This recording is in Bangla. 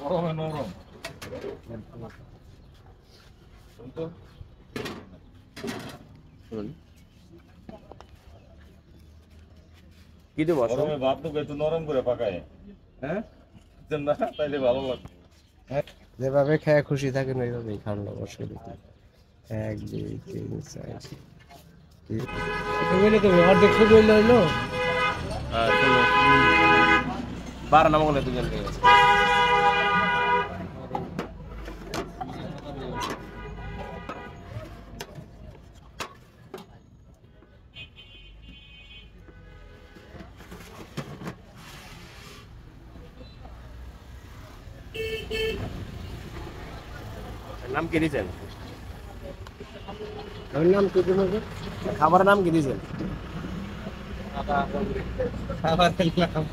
গরমে নরম কি দেবো গরমে ভাত তো একটু নরম করে পাকায় হ্যাঁ না তাইলে ভালো লাগে যেভাবে খেয়ে খুশি থাকেন ওইভাবেই খান অসুবিধা নেই। 1 2 3 4 অর্ধেক শুধু হইলো 12 নাম বলে দুজন পেয়ে গেছে নাম কি দিয়েছেন নাম কি দিয়েছেন খাবারের নাম কি দিয়েছেন খাবারের নাম